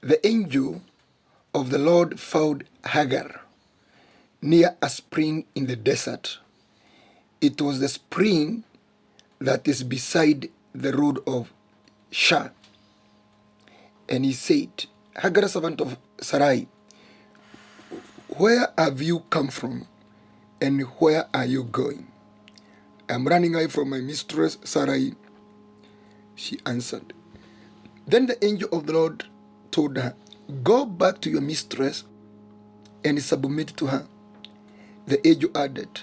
The angel of the Lord found Hagar near a spring in the desert. It was the spring that is beside the road of Shah. And he said, Hagar, servant of Sarai, where have you come from, and where are you going? I'm running away from my mistress Sarai, she answered. Then the angel of the Lord told her, go back to your mistress and submit to her. The angel added,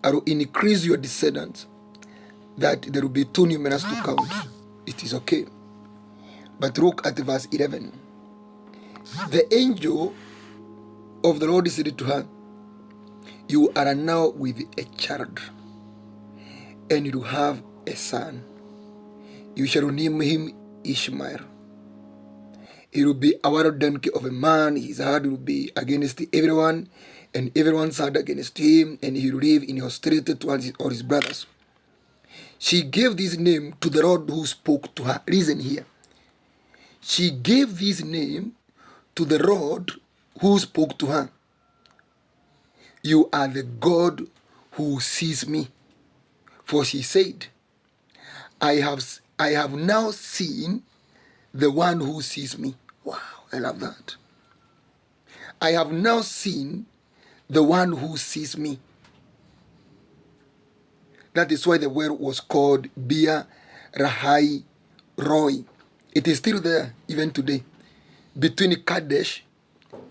I will increase your descendants, that there will be too numerous to count. It is okay. But look at verse 11. The angel of the Lord said to her, you are now with a child, and you will have a son. You shall name him Ishmael. He will be a wild donkey of a man. His heart will be against everyone, and everyone's heart against him, and he will live in hostility towards all his brothers. She gave this name to the Lord who spoke to her. Listen here. She gave this name to the Lord who spoke to her. You are the God who sees me. For she said, I have now seen the one who sees me. Wow, I love that. I have now seen the one who sees me. That is why the word was called Bia Rahai Roy. It is still there even today, between Kadesh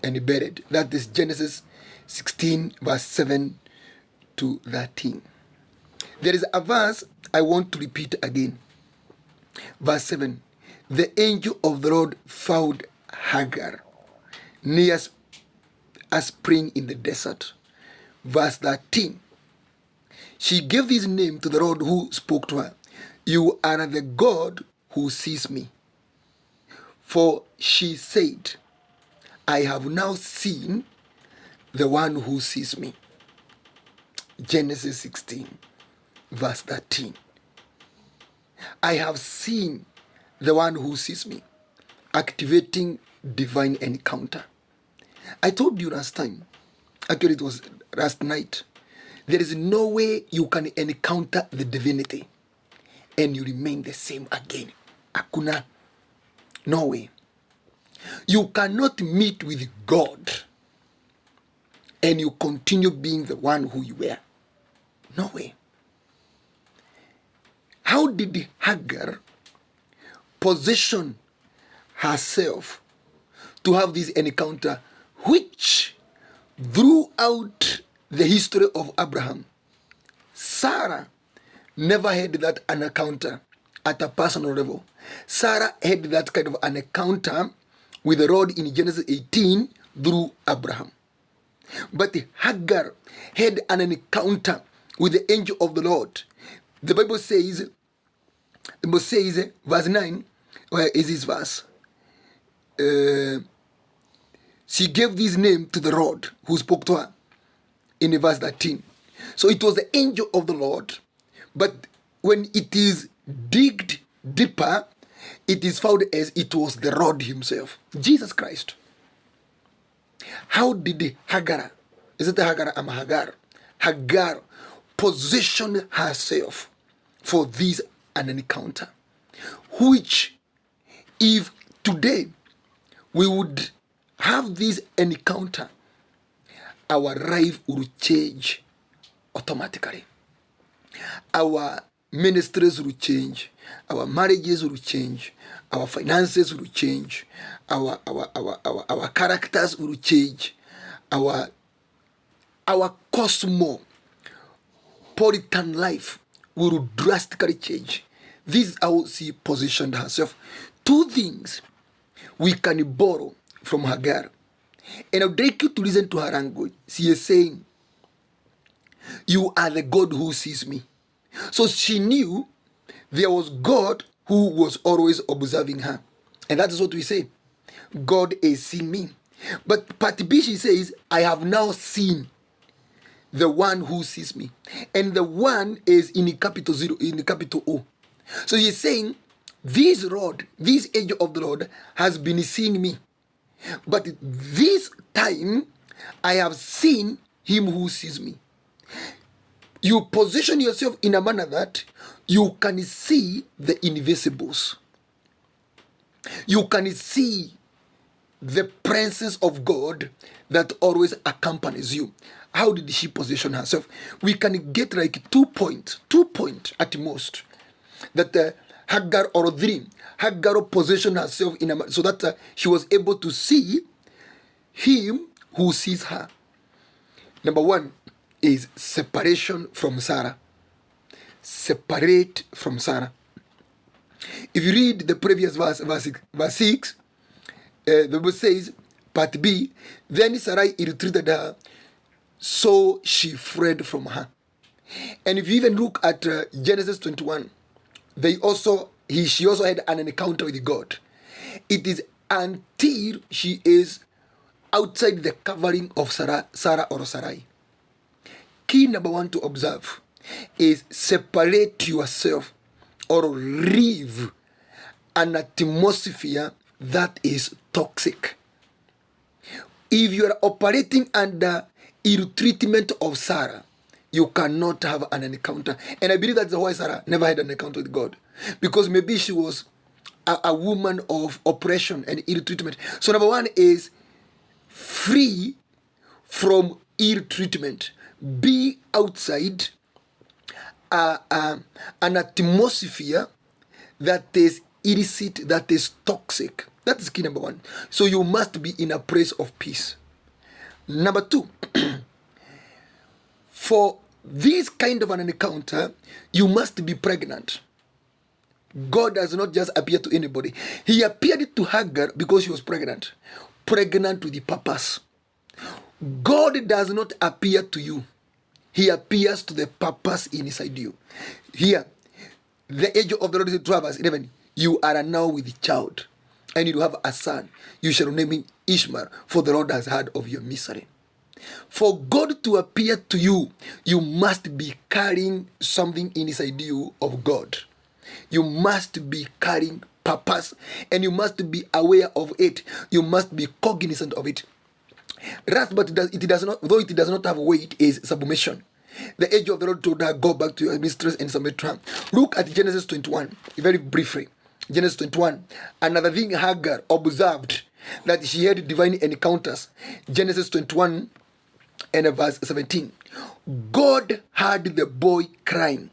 and Bered. That is Genesis 16 verse 7 to 13. There is a verse I want to repeat again. Verse 7. The angel of the Lord found Hagar near a spring in the desert. Verse 13. She gave this name to the Lord who spoke to her. You are the God who sees me. For she said, I have now seen the one who sees me. Genesis 16, verse 13. I have seen the one who sees me, activating divine encounter. I told you last time, actually it was last night, there is no way you can encounter the divinity and you remain the same again. Hakuna. No way. You cannot meet with God and you continue being the one who you were. No way. How did Hagar position herself to have this encounter, which throughout the history of Abraham, Sarah never had that an encounter at a personal level. Sarah had that kind of an encounter with the Lord in Genesis 18 through Abraham. But Hagar had an encounter with the angel of the Lord. The Bible says, verse 9, where is this verse? She gave this name to the Lord who spoke to her in verse 13. So it was the angel of the Lord. But when it is digged deeper, it is found as it was the Lord himself, Jesus Christ. How did Hagar, is it Hagar? Hagar positioned herself for this an encounter, which if today we would have this encounter, our life will change automatically. Our ministries will change, our marriages will change, our finances will change, our characters will change, our cosmopolitan life will drastically change. This is how she positioned herself. Two things we can borrow from Hagar. And I'll take you to listen to her language. She is saying, you are the God who sees me. So she knew there was God who was always observing her. And that is what we say. God is seeing me. But part B, she says, I have now seen the one who sees me. And the one is in the capital zero, in the capital O. So he's saying, this Lord, this angel of the Lord has been seeing me. But this time I have seen him who sees me. You position yourself in a manner that you can see the invisibles. You can see the presence of God that always accompanies you. How did she position herself? We can get like 2 points at most. That Hagar or dream. Hagar positioned herself in a so that she was able to see him who sees her. Number 1 is separation from Sarah. Separate from Sarah. If you read the previous verse 6, the Bible says, part B, then Sarai entreated her, so she fled from her. And if you even look at Genesis 21, she also had an encounter with God. It is until she is outside the covering of Sarah or Sarai. Key number 1 to observe is separate yourself or leave an atmosphere that is toxic. If you are operating under ill treatment of Sarah, you cannot have an encounter. And I believe that's why Sarah never had an encounter with God. Because maybe she was a woman of oppression and ill treatment. So number 1 is free from ill treatment. Be outside an atmosphere that is illicit, that is toxic. That is key number 1. So you must be in a place of peace. Number 2, for this kind of an encounter, you must be pregnant. God does not just appear to anybody. He appeared to Hagar because she was pregnant. Pregnant with the purpose. God does not appear to you. He appears to the purpose inside you. Here, the angel of the Lord is 12 verse 11. You are now with a child, and you have a son. You shall name him Ishmael, for the Lord has heard of your misery. For God to appear to you, you must be carrying something inside you of God. You must be carrying purpose, and you must be aware of it. You must be cognizant of it. Wrath, but it does not, though it does not have weight, is submission. The angel of the Lord told her, go back to your mistress and submit to her. Look at Genesis 21, very briefly. Genesis 21. Another thing Hagar observed, that she had divine encounters. Genesis 21 and verse 17. God heard the boy crying.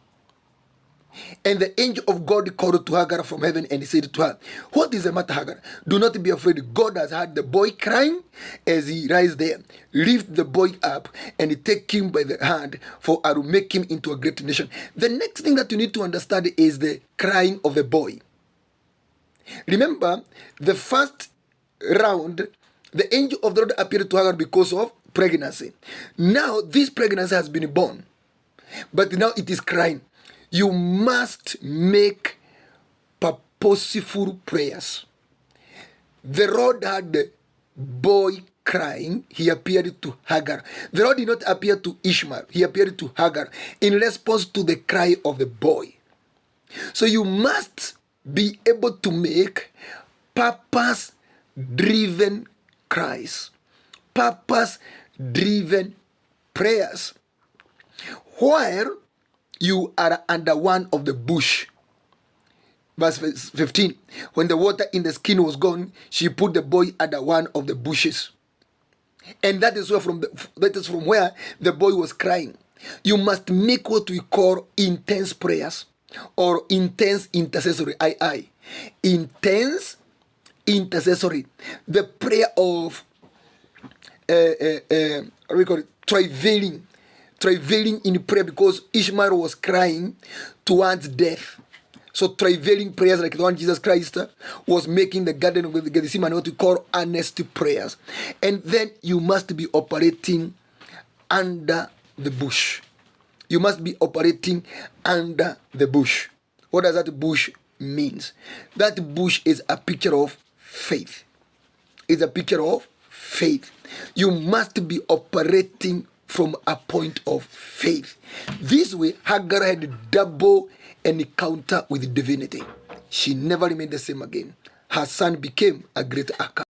And the angel of God called to Hagar from heaven and he said to her, what is the matter, Hagar? Do not be afraid. God has heard the boy crying as he lies there. Lift the boy up and take him by the hand, for I will make him into a great nation. The next thing that you need to understand is the crying of the boy. Remember, the first round, the angel of the Lord appeared to Hagar because of pregnancy. Now, this pregnancy has been born, but now it is crying. You must make purposeful prayers. The Lord had the boy crying. He appeared to Hagar. The Lord did not appear to Ishmael. He appeared to Hagar in response to the cry of the boy. So you must be able to make purpose-driven cries, purpose-driven prayers. Where you are under one of the bush. Verse 15. When the water in the skin was gone, she put the boy under one of the bushes. And that is from where the boy was crying. You must make what we call intense prayers or intense intercessory. Intense intercessory. The prayer of we call it travailing in prayer, because Ishmael was crying towards death. So travailing prayers like the one Jesus Christ was making the Garden of Gethsemane, what we call earnest prayers. And then you must be operating under the bush. You must be operating under the bush. What does that bush mean? That bush is a picture of faith. It's a picture of faith. You must be operating from a point of faith. This way, Hagar had a double encounter with divinity. She never remained the same again. Her son became a great account.